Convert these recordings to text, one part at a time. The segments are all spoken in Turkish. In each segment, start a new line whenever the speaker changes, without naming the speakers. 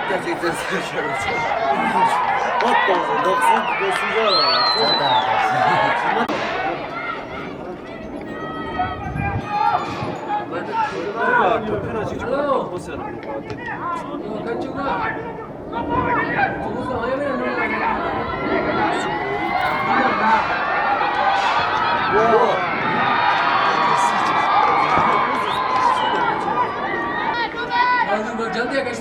Gerçekten seviyorum. Bak bazen 90
जल्दी आगे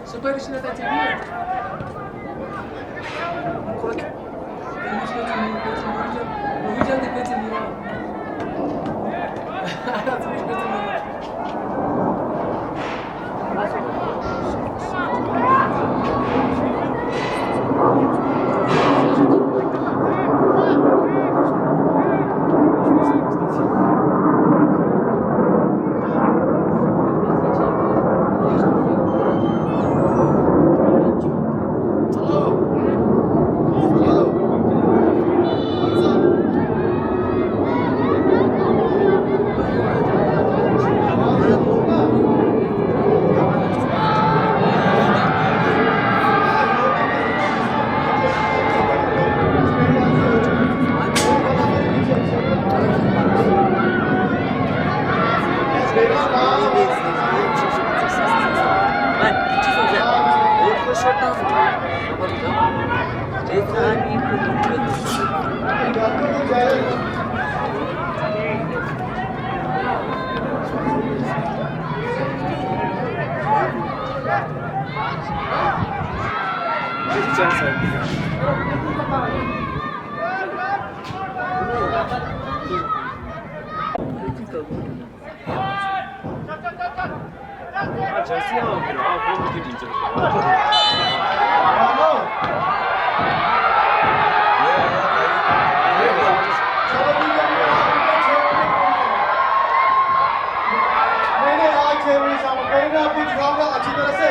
Süper işine de çekiyor. Uyuyacağım diye kaçırıyor. Hayatım hiç kaçırmıyor.
아, 잘 쓰냐고 그래. 아, 그런 것들이 있잖아.
मैंने आज 6 बजे शाम को मैंने आपको दिखाऊंगा अच्छी तरह से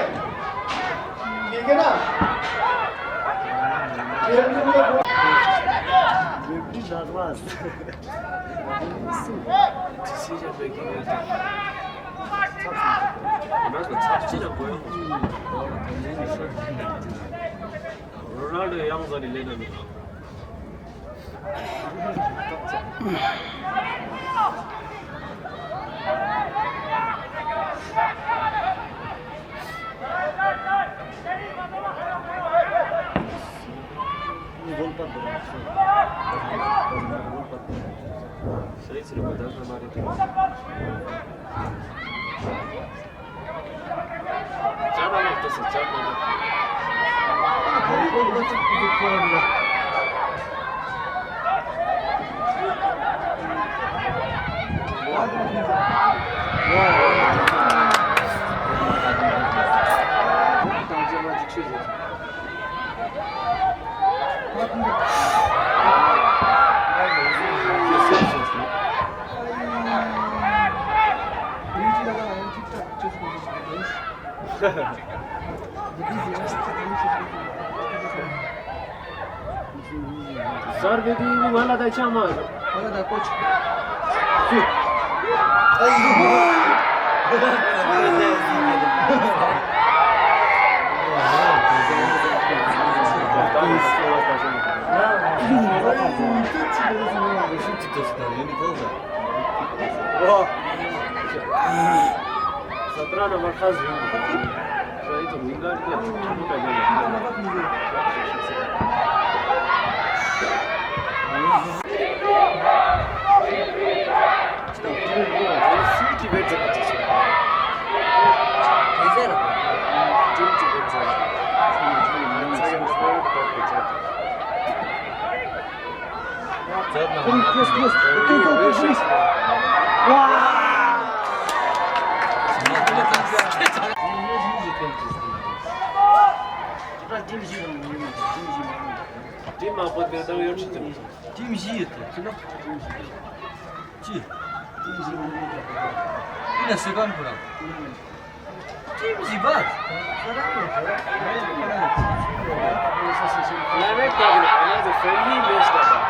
ठीक है ना
시즌 백이 그래서 잡지는 보여. 로날드 양자리 내는 스위스를 받아서 말이야. 짜만 어땠어? 짜만. Sar dediğini valla da çamaz.
Valla da koç.
Satrana makaz yok. Şöyle wingar diye çabuk acaba. Tibet açısı.
Güzel.
Tibet Дима, подготовил учителя.
Тим жиет. Чи. Ina segan pura. Tim jibat.
Planet tabii, another friendly based adam.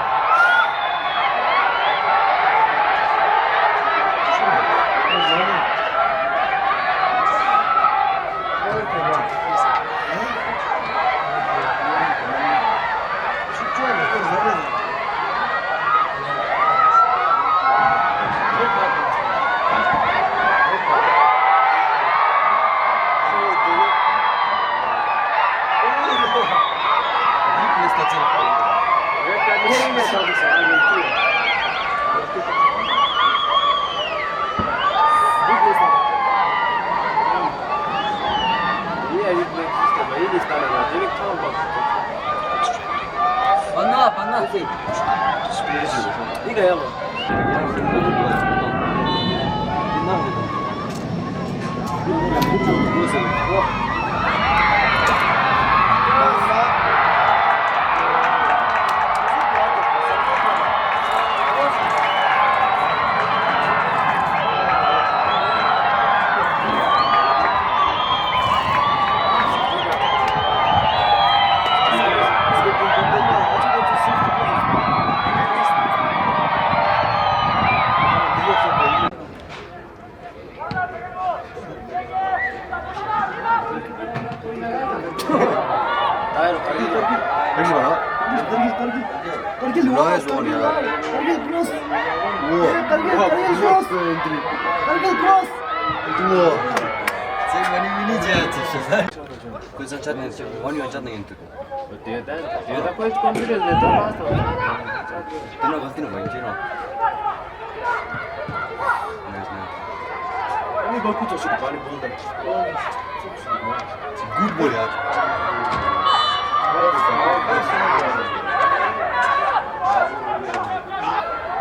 Panna.
이거 해봐.
여기 봐라. करके लो करके क्रॉस वो करके क्रॉस करके क्रॉस वो
Sen beni bineceğin için. Kızın çatını oynuyor çatını yentük.
Dia poi computer de basta.
Tino gastino banchino.
Ini baku çocuk bari buldu.
Good boy ya.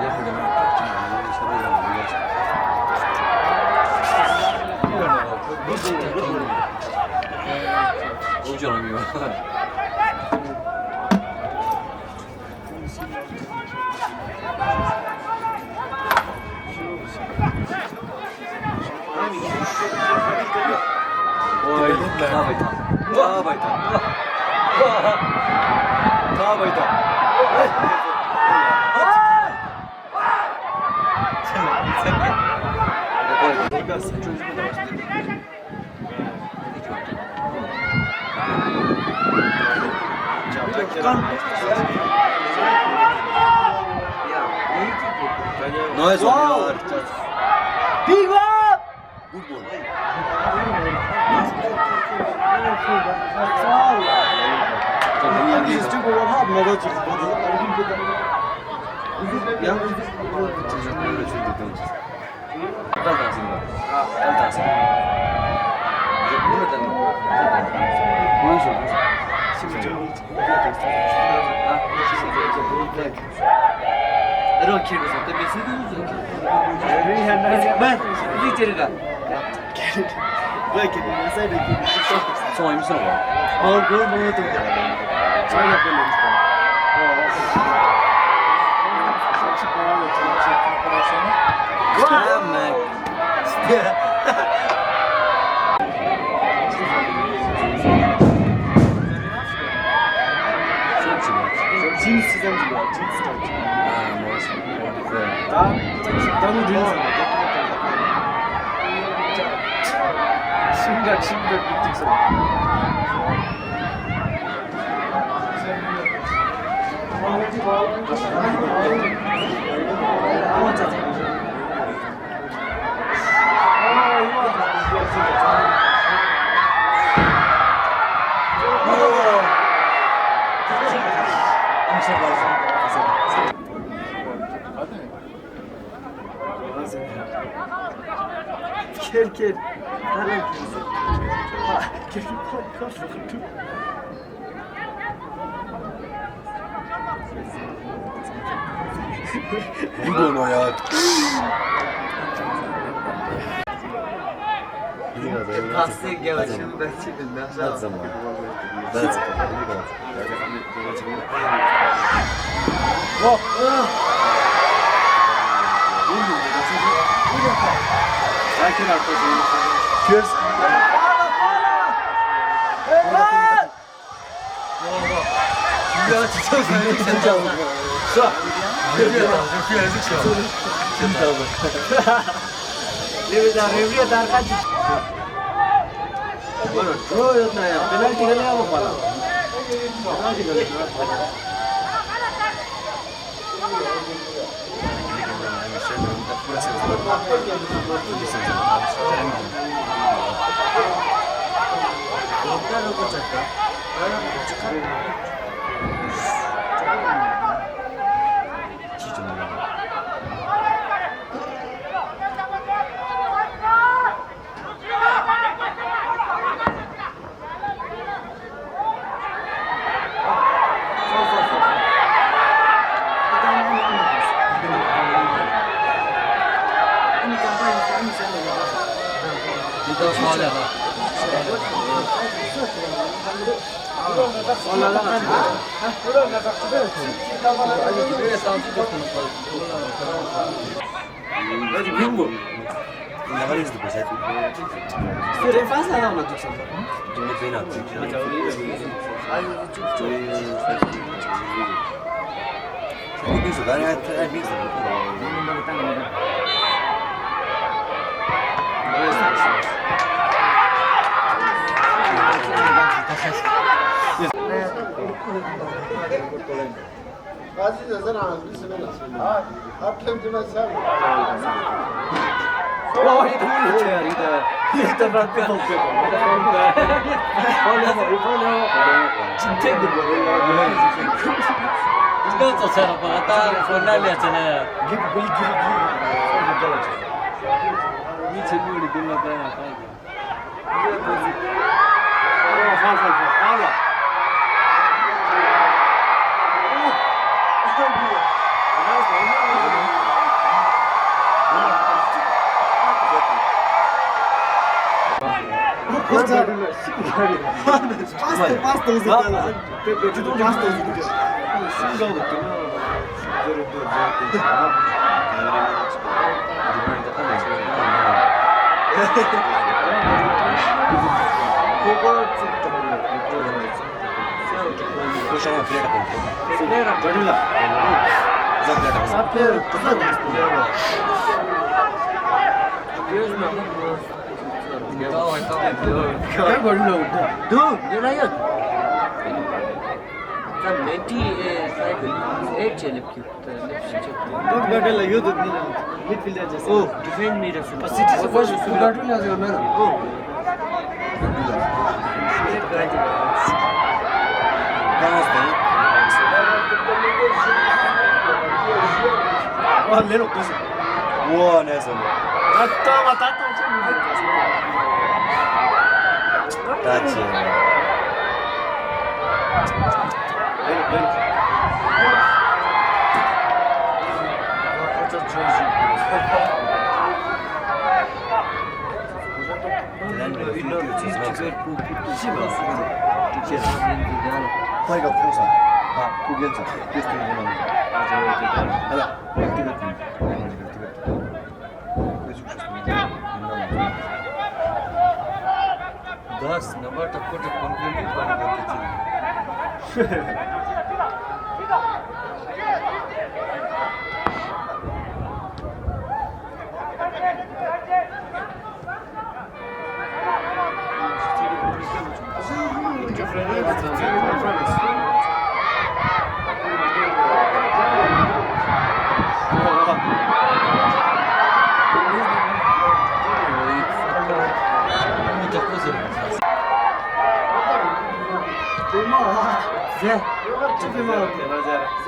Ya 보존하며. Ой, давай-то. Давай-то. Давай-то. No es wow. Big up. Good ball. 이렇게 해서 때문에 ben Twitter'da
Belki de mesela
sonra imza var.
Al gol bunu da. Çay yapalım işte.
Tamam.
Cins sizden diyor. Cins de. Tamam cins. Şimdi bittik sana. Gel.
이거는 야. Pastayı gelişim ben çekildim. Her zaman. Ben
Cheers.
야 진짜 진짜
Aziz Hasan abi bismillah. Hakem cümlesi.
와 이거 뭐야 이거 일단 밖에 없고 진짜 이거 좋잖아 봐다 혼날렸잖아 이 제물이 끝났다 이게 뭐지 살살
Pasta uzatıyorlar. Vücudu pasta uzatıyor.
Şimdi oldu değil mi?
Puxava filera com tudo.
Filera, barulho.
Zapera.
काय barulho?
Dude, you're not. Sen menti çelip gitti.
Çok gardela yiyordu. Midfielder.
Oh, defend me resul.
Su gardı yazıyor ben.
Oh.
Vamos bem.
Ah, Leno kızı.
Boa nessa.
Toma, tá
Tati. Paiga pusa. Ha, kugenza. Questo è il nome. Allora, Tibet.
Das number तक को कंप्लीट कर देते थे.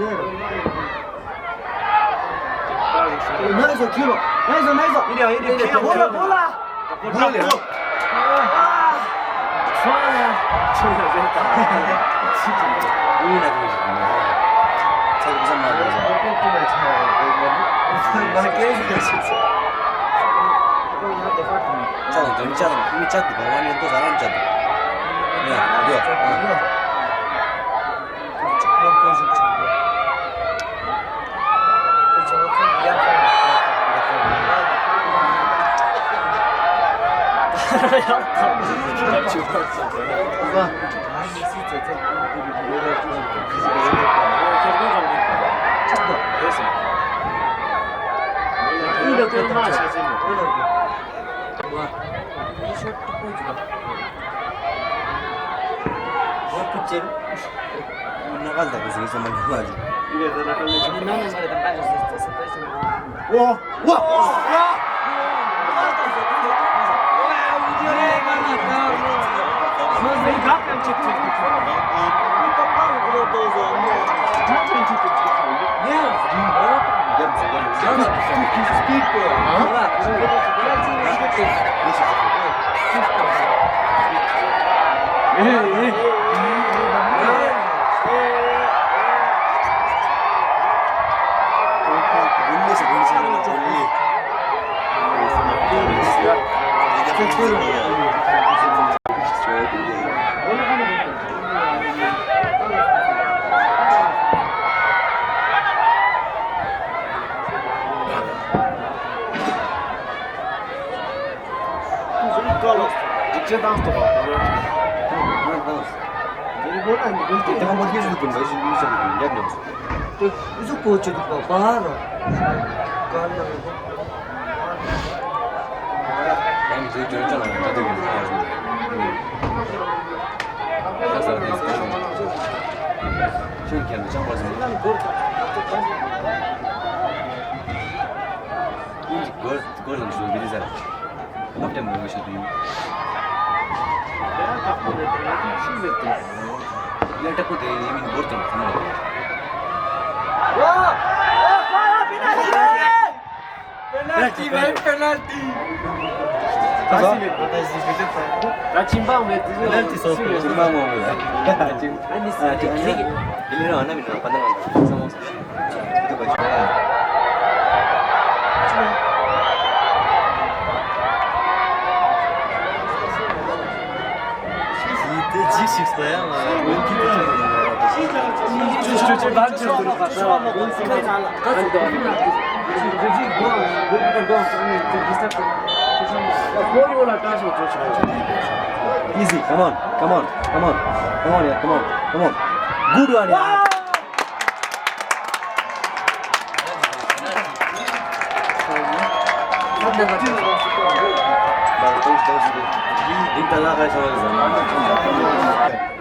Zero.
Naiso kilo. Naiso.
Idio.
Bola. Bola.
Una vez. Sai cosa Ciao, mi chat con la mia cosa aranciata. Una falta que se hizo mal igual.
Gdzie tam to było?
Tengo más que eso con eso, no sé qué, ya no.
Isso coach do para.
Yani şey göreceğim ama tadı gibi lazım. Nasıl öyle Çünkü kendi çaprazım. İnci gördüm şu bir dizel. Kapten mi başladı yum? Leta ko de yemin bortum sana.
Penalti.
Racimbao mette.
Penalti sotto, cimbamo ora. Ini no, ana mira, pandangan. Sama. Itu baju.
ya ama.
Easy, come on, come on, come on, come on, yeah, come on, come on. Good one, yeah. İnternet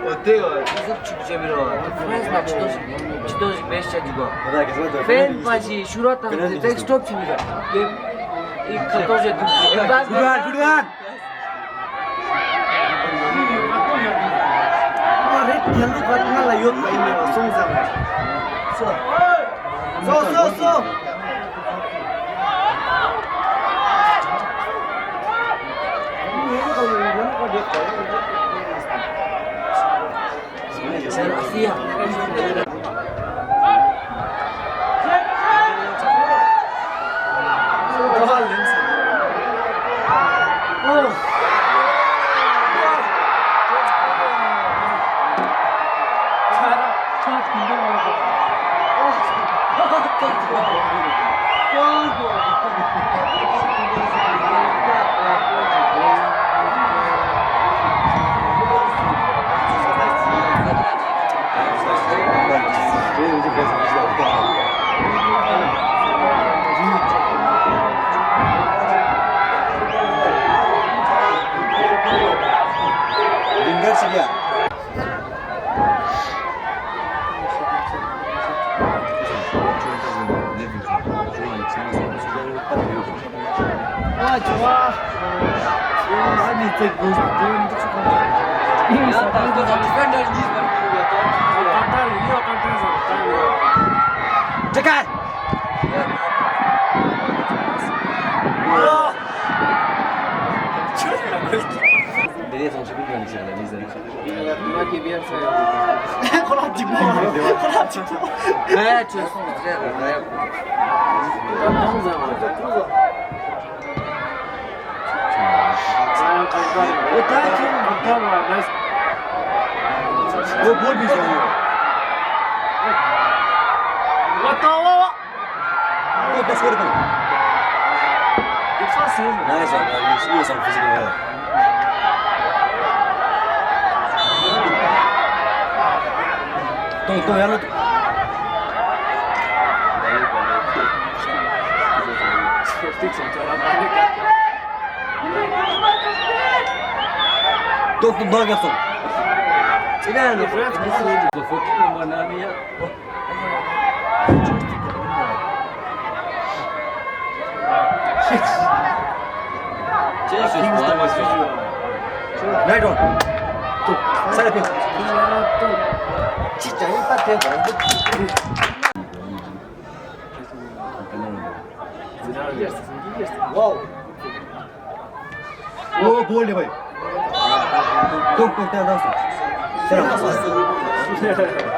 어때요?
계속 재미로 프랑스나 지도지 메시지고 팬까지 슈라탄 텍스트 팀이다. 이 가도제
Good.
Yellow card na yun pa ini sungsang. So.
Asia.
Dengar sih dia.
좋아. 아니 tek
Cekat. Dia são super grandes, já, Lisa.
네, 좋습니다.
Gol bir şey. Gol pas kırdı. Nice one, man. You some physical help. Tunggu, ya lu. Tunggu, daha gelsin. Sini. Right on. Tuh, sana pin. 진짜 일밭에 Wow. Oh, बोल ले भाई. तुम कौन सा डांस? तेरा